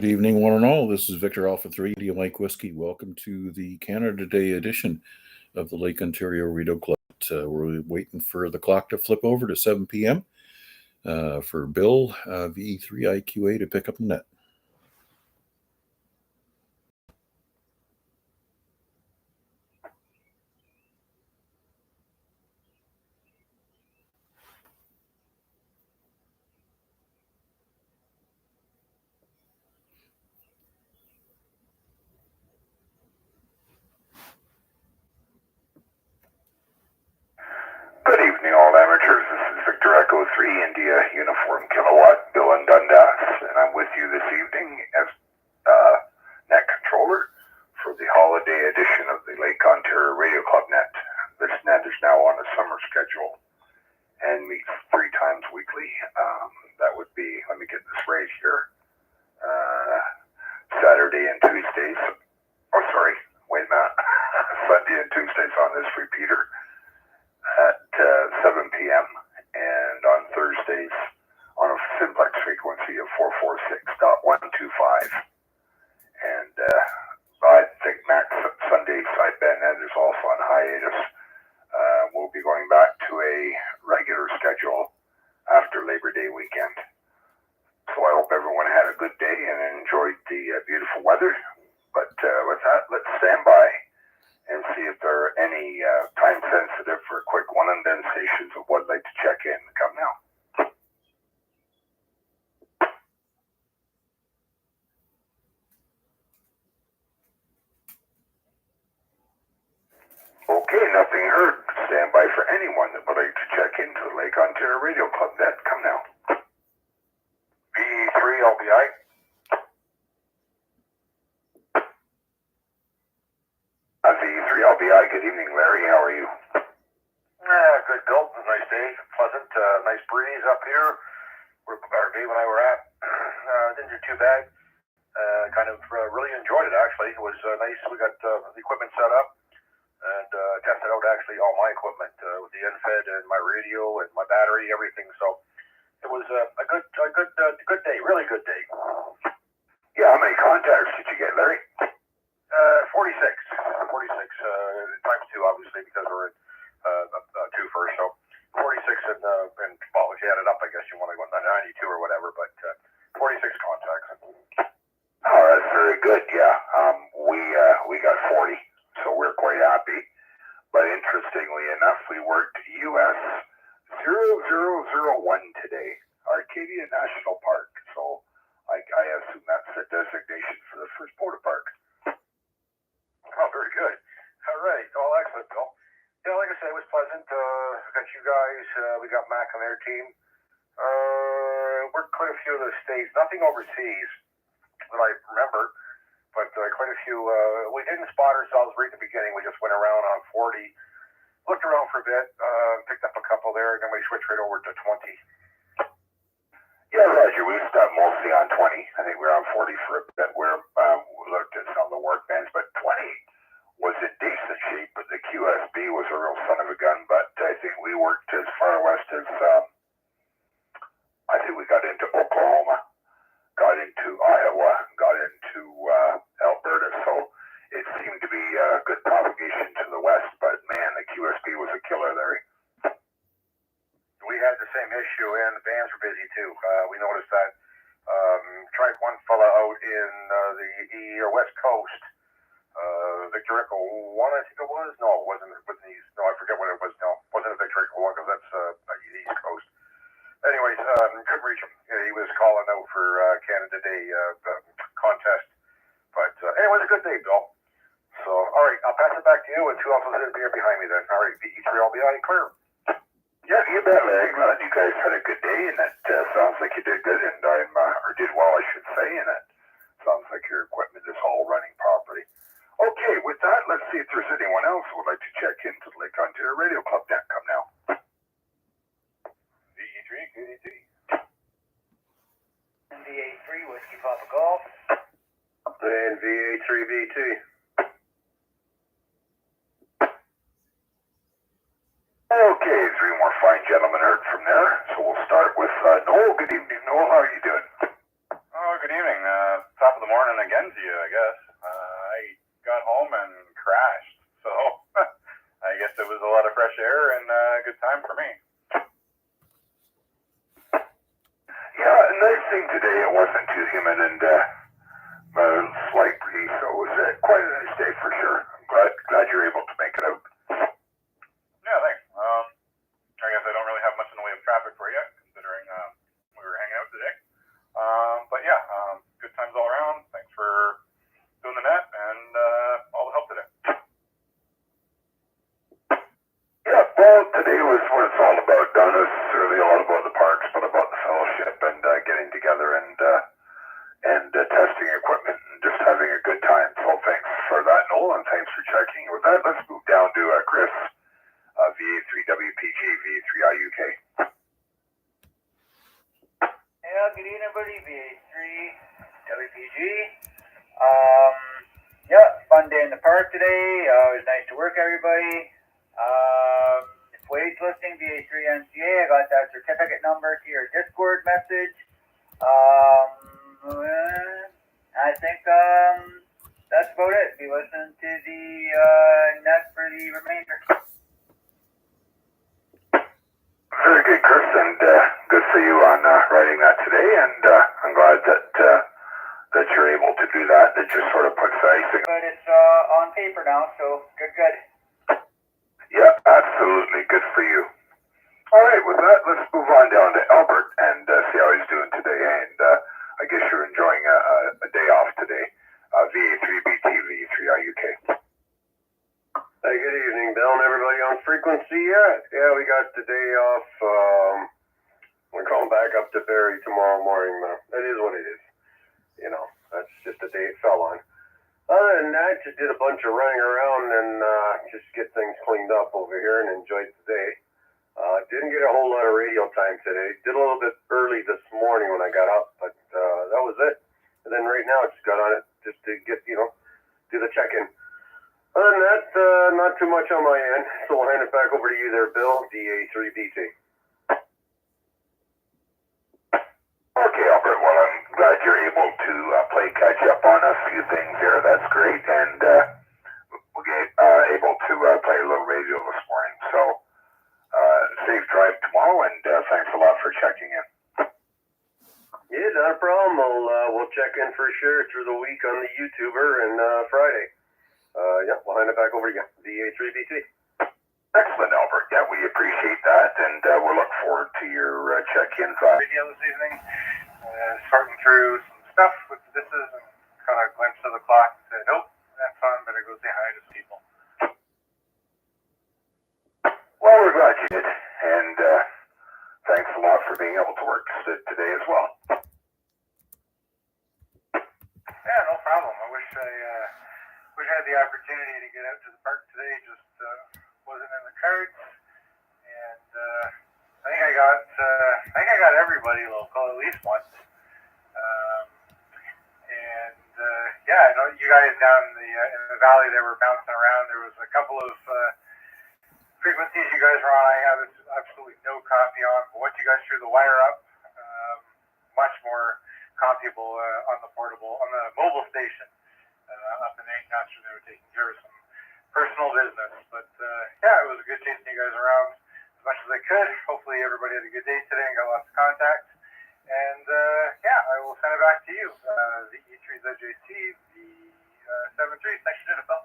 Good evening, one and all. This is Victor Alpha 3, D Mike Whiskey. Welcome to the Canada Day edition of the Lake Ontario Radio Club. We're waiting for the clock to flip over to 7 p.m. For Bill, VA3IMW to pick up the net. Good evening, all amateurs. This is Victor Echo 3 India Uniform Kilowatt, Bill in Dundas, and I'm with you this evening as net controller for the holiday edition of the Lake Ontario Radio Club net. This net is now on a summer schedule and meets 3 times weekly. That would be, let me get this right here, Saturday and Tuesdays. Oh, sorry, wait a minute. Sunday and Tuesdays on this repeater at 7 p.m. and on Thursdays on a simplex frequency of 446.125. And I think Max Sunday side band net is also on hiatus. We'll be going back to a regular schedule after Labor Day weekend. So I hope everyone had a good day and enjoyed the beautiful weather. But with that, let's stand by and see if there are any time sensitive or quick one and done stations that would like to check in. Come now. Okay, nothing heard. Stand by for anyone that would like to check into the Lake Ontario Radio Club net. Come now. VA3LBI. VA3LBI, good evening, Larry. How are you? Good, Bill. Nice day. Pleasant. Nice breeze up here. Where Dave and I were at. Didn't do too bad. Really enjoyed it, actually. It was nice. We got the equipment set up and tested out, actually, all my equipment with the NFED and my radio and my battery, everything. So it was a good day. Really good day. Yeah, how many contacts did you get, Larry? 46 times 2, obviously, because we're in 2 first. So 46 and well, if you add it up, I guess you want to go 92 or whatever, but 46 contacts. Oh, that's very good. Yeah, we got 40, so we're quite happy. But interestingly enough, we worked US 0001 today, Arcadia National Park. So I assume that's the designation for the first border park. Oh, very good. All right. Well, excellent, Bill. Yeah, like I said, it was pleasant. We got you guys. We got Mac on their team. Worked quite a few of the states. Nothing overseas that I remember, but quite a few. We didn't spot ourselves right at the beginning. We just went around on 40, looked around for a bit, picked up a couple there, and then we switched right over to 20. Yeah, Roger, we stopped mostly on 20. I think we were on 40 for a bit where we looked at some of the work bands, but 20 was in decent shape, but the QSB was a real son of a gun. But I think we worked as far west as, I think we got into Oklahoma, got into Iowa, got into Alberta, so it seemed to be good propagation to the west, but man, the QSB was a killer, Larry. We had the same issue, and the bands were busy too. We noticed that. Tried one fella out in the West Coast, Victor Echo 1, I think it was. No, it wasn't. No, I forget what it was. No, it wasn't a Victor Echo 1 because that's the East Coast. Anyways, couldn't reach him. Yeah, he was calling out for Canada Day contest. But anyway, it was a good day, Bill. So, all right, I'll pass it back to you, and 2 officers in here behind me then. All right, VE3LBI, clear. Yeah, you bet, Larry. Glad you guys had a good day, and it sounds like you did good, and or did well, I should say, and it sounds like your equipment is all running properly. Okay, with that, let's see if there's anyone else who would like to check into the Lake Ontario Radio Club net. Come now. VE3, KDT. VA3, Whiskey Papa Golf. And VA3VT. Okay, 3 more fine gentlemen heard from there. So we'll start with Noel. Good evening, Noel. How are you doing? Oh, good evening. Top happening again to you, I guess. I got home and crashed, so I guess it was a lot of fresh air and a good time for me. Yeah, a nice thing today. It wasn't too humid and a slight breeze, so it was quite a nice day for sure. I'm glad you're able to make it out. Yeah, thanks. I guess I don't really have much in the way of traffic for you, considering we were hanging out today. But yeah, good times all around. Thanks for doing the net and all the help today. Yeah, well, today was what it's all about. Not necessarily all about the parks, but about the fellowship and getting together and testing equipment and just having a good time. So thanks for that, Noel, and thanks for checking. With that, let's move down to Chris, VA3WPG, VA3IUK. Yeah, good evening, everybody. VA3WPG. Yeah, fun day in the park today. It was nice to work, everybody. Wage listing, VA3MCA. I got that certificate number to your Discord message. I think that's about it. Be listening to the net for the remainder. Very good, Chris, and good for you on writing that today. And I'm glad that you're able to do that. It just sort of puts the icing. But it's on paper now, so good. Yeah, absolutely. Good for you. All right, with that, let's move on down to Albert and see how he's doing today. And I guess you're enjoying a day off today. VA3BT, VA3IUK. Hey, good evening, Bill, and everybody on frequency. Yeah, we got the day off. We're going back up to Barrie tomorrow morning. That is what it is. You know, that's just the day it fell on. Other than that, just did a bunch of running around and just get things cleaned up over here and enjoyed the day. Didn't get a whole lot of radio time today. Did a little bit early this morning when I got up, but that was it. And then right now, I just got on it just to get, do the check-in. Other than that, not too much on my end. So I'll hand it back over to you there, Bill, DA3BT. Okay, Albert. Well, I'm glad you're able to play catch up on a few things there. That's great. And we'll get able to play a little radio this morning. So safe drive tomorrow, and thanks a lot for checking in. Yeah, not a problem. We'll check in for sure through the week on the YouTuber and Friday. Yeah, we'll hand it back over to you, DA3BT. Excellent, Albert. Yeah, we appreciate that, and we'll look forward to your check-ins. Radio this evening, sorting through some stuff with this and caught a glimpse of the clock and said, nope, that's fun, better go say hi to some people. Well, we're glad you did, and thanks a lot for being able to work today as well. Yeah, no problem. I wish I had the opportunity to get out to the park today, just wasn't in the cards, and I think I got everybody local at least once. Yeah, I know you guys down in the valley that were bouncing around. There was a couple of frequencies you guys were on. I have absolutely no copy on, but once you guys threw the wire up, much more copyable on the mobile station up in Ancaster. They were taking care of some personal business, but yeah, it was a good chasing you guys around as much as I could. Hopefully everybody had a good day today and got lots of contacts. And yeah, I will send it back to you. The VA3ZJC, the 73. Thanks for doing it, Bill.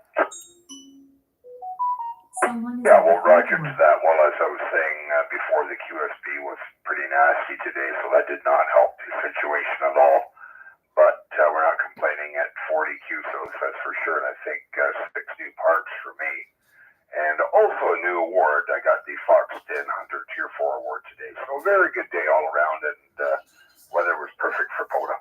Yeah, well, roger to that. Well, as I was saying before, the QSB was pretty nasty today, so that did not help the situation at all. But we're not complaining at 40 QSOs, that's for sure. And I think 6 new parks for me. And also a new award. I got the Fox Den Hunter Tier 4 award today. So a very good day all around, and weather was perfect for POTA.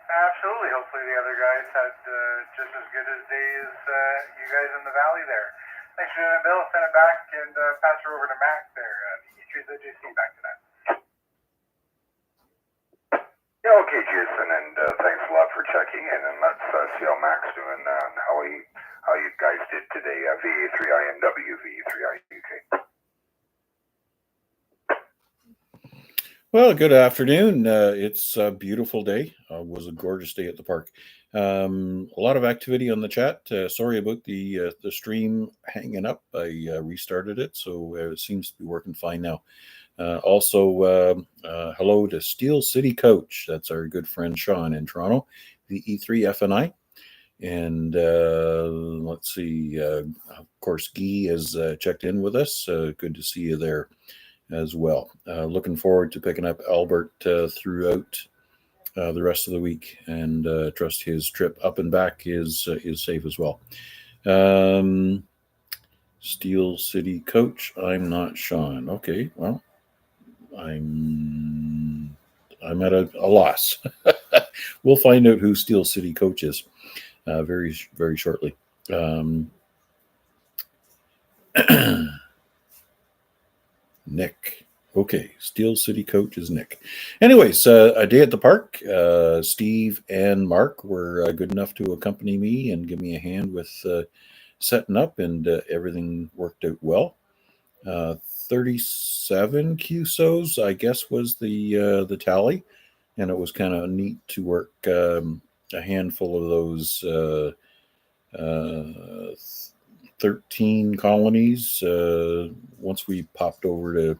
Absolutely. Hopefully the other guys had just as good a day as you guys in the valley there. Thanks for doing it, Bill. Send it back and pass her over to Mac there. VA3ZJC, back to that. Yeah, okay, Jason, and thanks a lot for checking in, and let's see how Mac's doing and how you guys did today. VA3IMW, VA3IUK. Well, good afternoon. It's a beautiful day. It was a gorgeous day at the park. A lot of activity on the chat. Sorry about the stream hanging up. I restarted it, so it seems to be working fine now. Also, hello to Steel City Coach. That's our good friend Sean in Toronto, VA3IMW. And let's see. Of course, Guy has checked in with us. Good to see you there as well. Looking forward to picking up Albert throughout the rest of the week, and trust his trip up and back is safe as well. Steel City Coach. I'm not Sean. Okay, well, I'm at a loss. We'll find out who Steel City Coach is very shortly. Nick. Okay, Steel City Coach is Nick. Anyways, a day at the park. Steve and Mark were good enough to accompany me and give me a hand with setting up, and everything worked out well. 37 QSOs, I guess, was the tally, and it was kind of neat to work a handful of those 13 colonies. Once we popped over to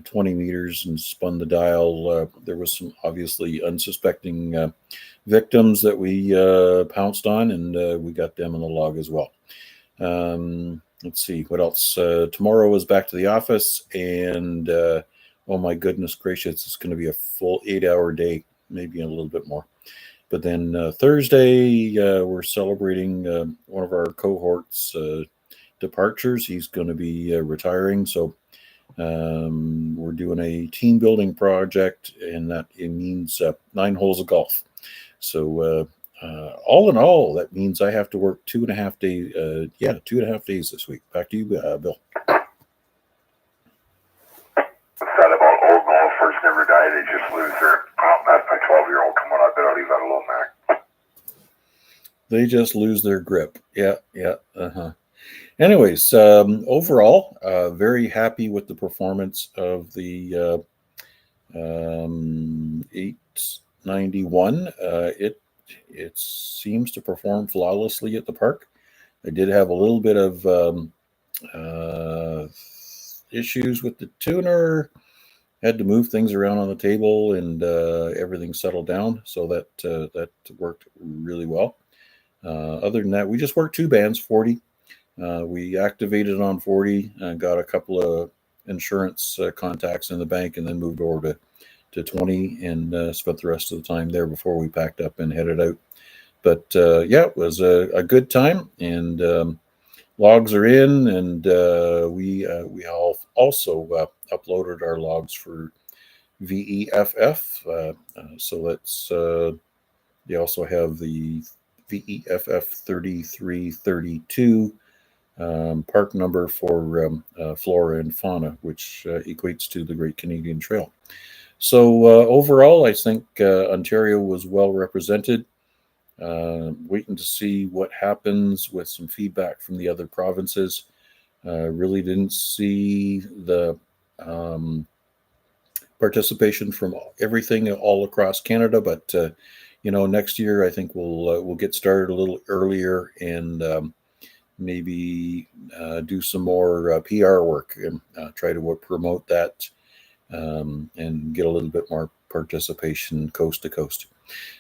20 meters and spun the dial, there was some obviously unsuspecting victims that we pounced on, and we got them in the log as well. Let's see what else. Tomorrow is back to the office, and oh my goodness gracious, it's going to be a full 8-hour day, maybe a little bit more. But then Thursday, we're celebrating one of our cohort's departures. He's going to be retiring, so we're doing a team building project, and that it means 9 holes of golf. So all in all, that means I have to work 2.5 days. 2.5 days this week. Back to you, Bill. Sad about old golfers never die. They just lose their. Oh, that's my 12-year-old. Come on, I bet I'll leave that alone, Mac. They just lose their grip. Yeah. Anyways, overall, very happy with the performance of the 891. It seems to perform flawlessly at the park. I did have a little bit of issues with the tuner. Had to move things around on the table, and everything settled down, so that worked really well. Other than that, we just worked 2 bands, 40. We activated on 40 and got a couple of insurance contacts in the bank, and then moved over to 20 and spent the rest of the time there before we packed up and headed out. But it was a good time, and logs are in, and we all also uploaded our logs for VEFF. So that's they also have the VEFF 3332 park number for flora and fauna, which equates to the Great Canadian Trail. So overall, I think Ontario was well represented. Waiting to see what happens with some feedback from the other provinces. Really didn't see the participation from everything all across Canada, but next year I think we'll get started a little earlier, and maybe do some more PR work and try to promote that, and get a little bit more participation coast to coast.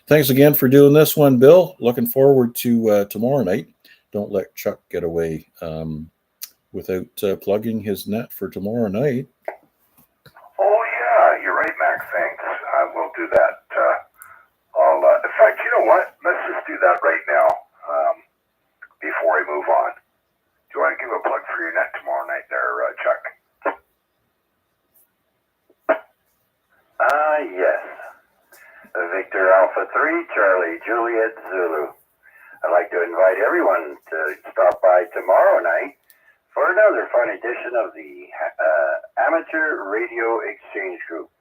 Thanks again for doing this one, Bill. Looking forward to tomorrow night. Don't let Chuck get away without plugging his net for tomorrow night. Oh yeah, you're right, Mac. Thanks. I will do that. I'll. In fact, you know what? Let's just do that right now. Before I move on, do you want to give a plug for your net tomorrow night, there, Chuck? Yes. Victor Alpha 3, Charlie Juliet Zulu. I'd like to invite everyone to stop by tomorrow night for another fun edition of the Amateur Radio Exchange Group.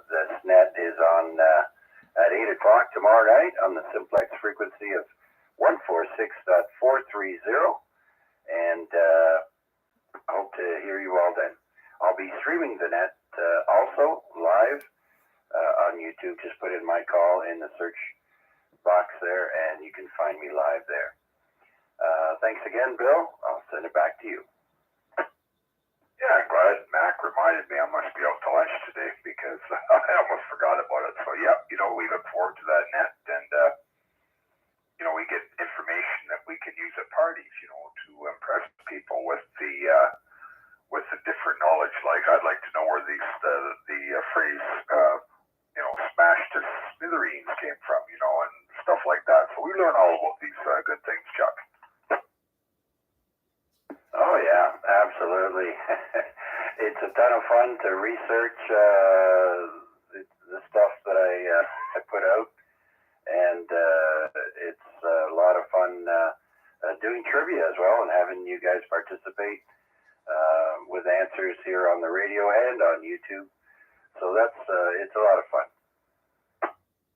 This net is on at 8 o'clock tomorrow night on the simplex frequency of 146.430, and I hope to hear you all then. I'll be streaming the net also live on YouTube. Just put in my call in the search box there, and you can find me live there. Thanks again, Bill. I'll send it back to you. Yeah, I'm glad Mac reminded me I must be out to lunch today because I almost forgot about it. So, yeah, we look forward to that net, and, we get information that we can use at parties, to impress people with the different knowledge. Like, I'd like to know where the phrase, smashed to smithereens came from, and stuff like that. So we learn all about these good things, Chuck. Oh, yeah, absolutely. It's a ton of fun to research the stuff that I put out, and it's a lot of fun doing trivia as well and having you guys participate with answers here on the radio and on YouTube. So it's a lot of fun.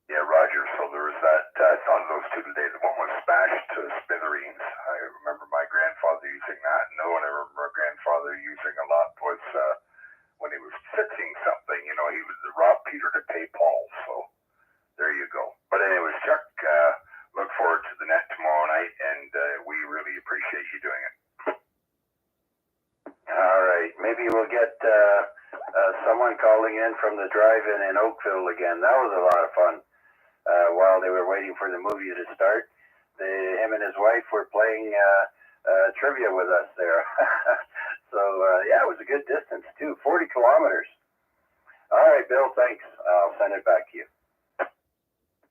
Yeah, Roger. So there was that, I thought of those two today. The one was smashed to smithereens. I remember my grandfather using that. And the one I remember my grandfather using a lot was when he was fixing something. He was the rob Peter to pay Paul. So there you go. But anyways, Chuck, look forward to the net tomorrow night, and we really appreciate you doing it. All right. Maybe we'll get someone calling in from the drive-in in Oakville again. That was a lot of fun. While they were waiting for the movie to start, him and his wife were playing trivia with us there. So, yeah, it was a good distance, too. 40 kilometers. All right, Bill, thanks. I'll send it back to you.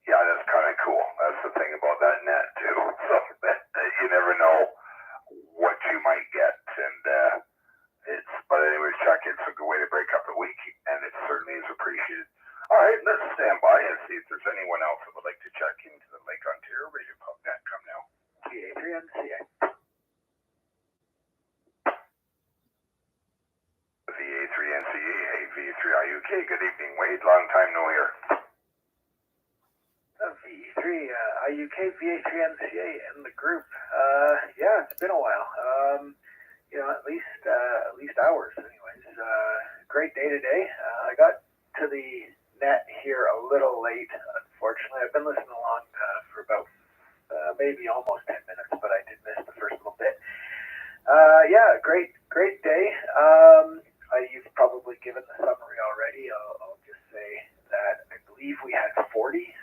Yeah, that's kind of cool. That's the thing about that net, too. So you never know what you might get. And but anyways, Chuck, it's a good way to break up the week, and it certainly is appreciated. All right, let's stand by and see if there's anyone else that would like to check into the Lake Ontario Radio Club net. Come now. VA3MCA. VA3NCA, hey, VA3IUK, good evening, Wade. Long time no hear. VA3IUK, VA3MCA, and the group. Yeah, it's been a while. At least hours, anyways. Great day today. I got to the net here a little late, unfortunately. I've been listening along for about maybe almost 10 minutes, but I did miss the first little bit. Yeah, great day. You've probably given the summary already. I'll just say that I believe we had 40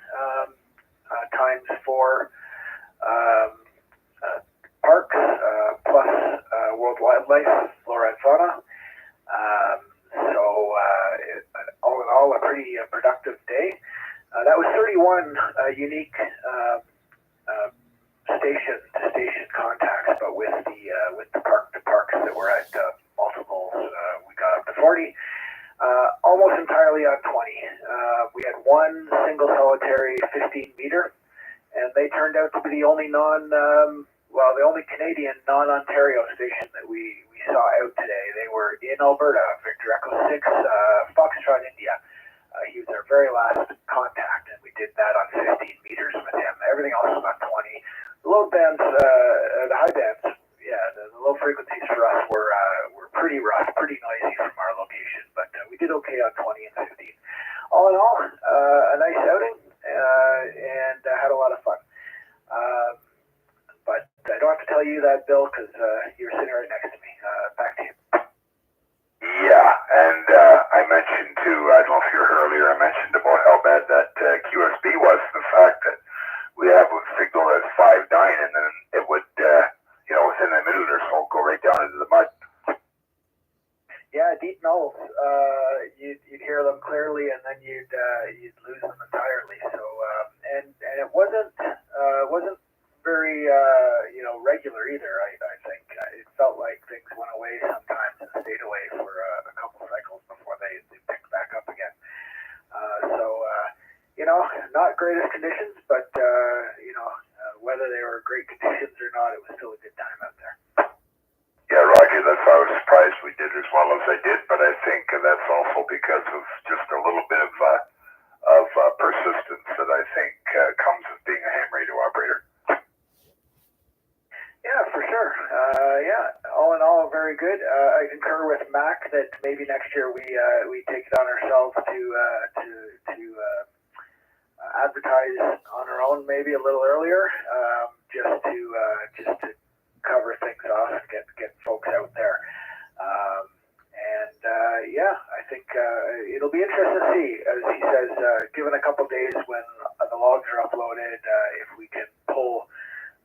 times 4 parks plus World Wildlife, Flora and Fauna. All in all, a pretty productive day. That was 31 unique station-to-station contacts, but with the park-to-parks that were at multiples, we got up to 40. Almost entirely on 20. We had one single solitary 15-meter, and they turned out to be the only the only Canadian non-Ontario station that we saw out today. They were in Alberta, Victor Echo 6, Foxtrot, India. He was our very last contact, and we did that on 15 meters with him. Everything else was on 20. The low bands, the high bands, yeah, the low frequencies for us were pretty rough, pretty noisy from our location, but we did okay on 20 and 15. All in all, a nice outing, and had a lot of fun. But I don't have to tell you that, Bill, because you're sitting right next to me. Back to you. Yeah, and I mentioned too, I don't know if you heard earlier, I mentioned about how bad that QSB was, the fact that we have a signal that's 5.9 and then it would, within a minute or so, go right down into the mud. Yeah, deep knolls. You'd hear them clearly, and then you'd lose them entirely. So, and it wasn't very regular either. I think it felt like things went away sometimes and stayed away for a couple cycles before they picked back up again. Not greatest conditions, but whether they were great conditions or not, it was still a good time out there. Yeah, Roger, that's why I was surprised we did as well as I did, but I think that's also because of just a little bit of persistence that I think comes with being a ham radio operator. Yeah, for sure. Yeah, all in all, very good. I concur with Mac that maybe next year we take it on ourselves to advertise on our own, maybe a little earlier, just to cover things off and get folks out there. Yeah, I think it'll be interesting to see, as he says, given a couple days when the logs are uploaded, if we can pull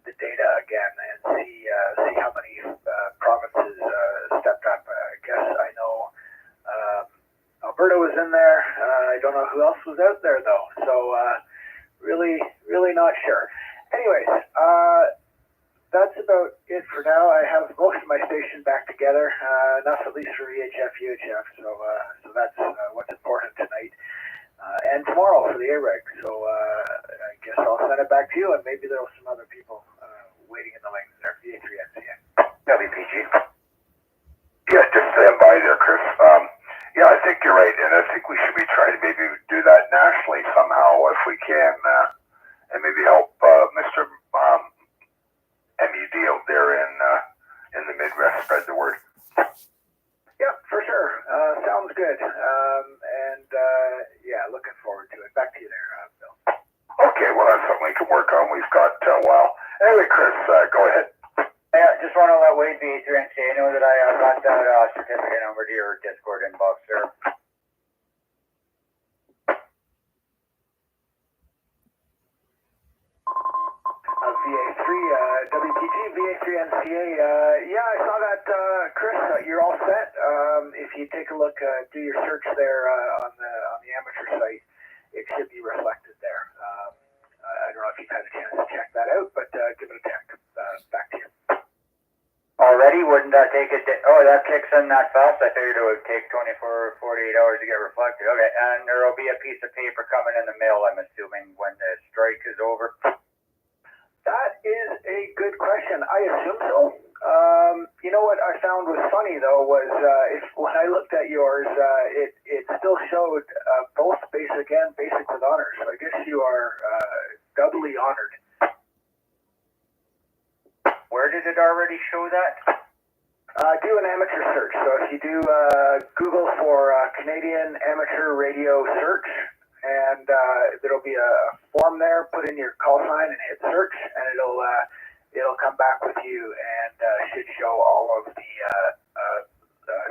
the data again and see how many provinces stepped up. I guess I know Alberta was in there. I don't know who else was out there though. So really not sure. Anyways, that's about it for now. I have most of my station back together, enough at least for EHF, UHF. So that's what's important tonight. And tomorrow for the AREG. So I guess I'll send it back to you, and maybe there'll some other people waiting in the wings there. VA3MCA. WPG. Yeah, just stand by there, Chris. Yeah, I think you're right, and I think we should be trying to maybe do that nationally somehow if we can, and maybe help Mr. MUD out there in the Midwest spread the word. Yeah, for sure. Sounds good. Yeah, looking forward to it. Back to you there, Bill. Okay, well, that's something we can work on. We've got a while. Anyway, Chris, go ahead. Yeah, just want to let Wade VA3IMWLORC know that I got that certificate number to your Discord inbox there. WPG, VA3MCA. Yeah, I saw that, Chris. You're all set. If you take a look, do your search there on the amateur site, it should be reflected there. I don't know if you've had a chance to check that out, but give it a check. Back to you. Already? Wouldn't that take it? Oh, that kicks in that fast? I figured it would take 24 or 48 hours to get reflected. Okay, and there will be a piece of paper coming in the mail, I'm assuming, when the strike is over. That is a good question. I assume so. You know what I found was funny though was when I looked at yours, it still showed both basic and basic with honors. So I guess you are doubly honored. Where did it already show that? Do an amateur search. So if you do Google for Canadian Amateur Radio Search, and there'll be a form there. Put in your call sign and hit search, and it'll come back with you and should show all of the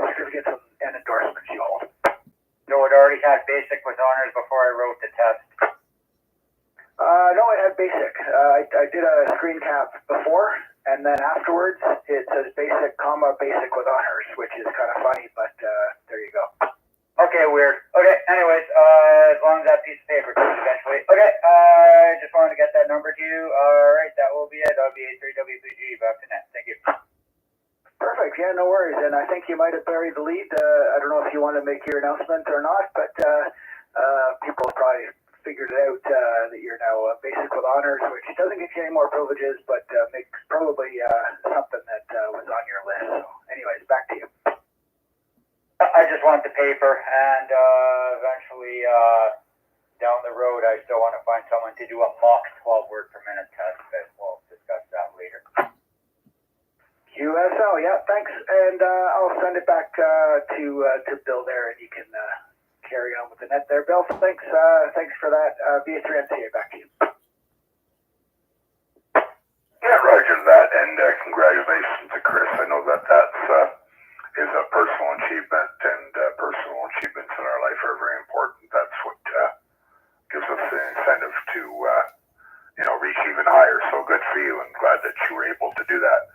certificates and endorsements you hold. So it already had basic with honors before I wrote the test. No, it had basic. I did a screen cap before, and then afterwards it says basic, basic with honors, which is kind of funny, but there you go. Okay, weird. Okay, anyways, as long as that piece of paper comes eventually. Okay, just wanted to get that number to you. Alright, that will be it. That'll be VA3WPG. Back to net. Thank you. Perfect. Yeah, no worries. And I think you might have buried the lead. I don't know if you want to make your announcement or not, but people have probably figured it out that you're now basic with honors, which doesn't get you any more privileges, but makes probably something that was on your list. So anyways, back to you. I just want the paper, and eventually down the road, I still want to find someone to do a mock 12 word per minute test, but we'll discuss that later. USL, yeah, thanks, and I'll send it back to Bill there, and you can carry on with the net there. Bill, thanks for that. VA3MCA, back to you. Yeah, roger that, and congratulations to Chris. I know that's is a personal achievement, and personal achievements in our life are very important. That's what gives us the incentive to reach even higher. So good for you, and glad that you were able to do that.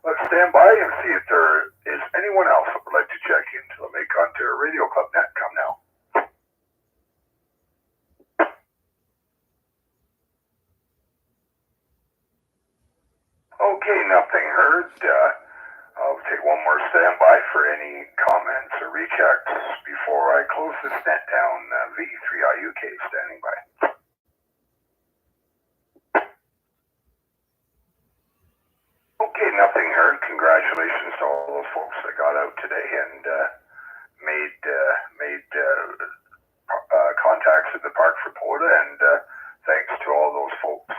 Let's stand by and see if there is anyone else that would like to check into the Make Ontario Radio Club net. Come now. Okay, nothing heard. I'll take one more standby for any comments or rechecks before I close this net down. V3IUK standing by. Okay, nothing heard. Congratulations to all those folks that got out today and made contacts at the park for POTA, and thanks to all those folks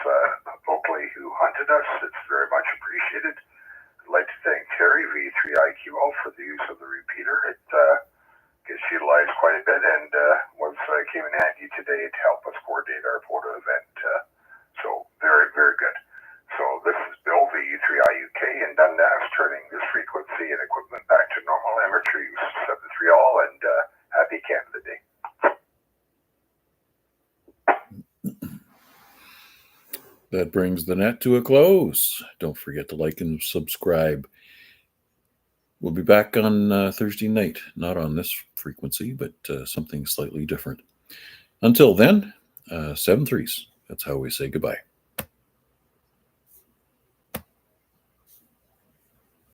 locally who hunted us. It's very much appreciated. I'd like to thank Terry, V3 guys quite a bit, and came in handy today to help us coordinate our photo event. So very, very good. So this is Bill, VA3IMW in Dundas, turning this frequency and equipment back to normal amateur use. 7-3 all, and happy Canada Day. That brings the net to a close. Don't forget to like and subscribe. We'll be back on Thursday night, not on this frequency, but something slightly different. Until then, 7-3s. That's how we say goodbye.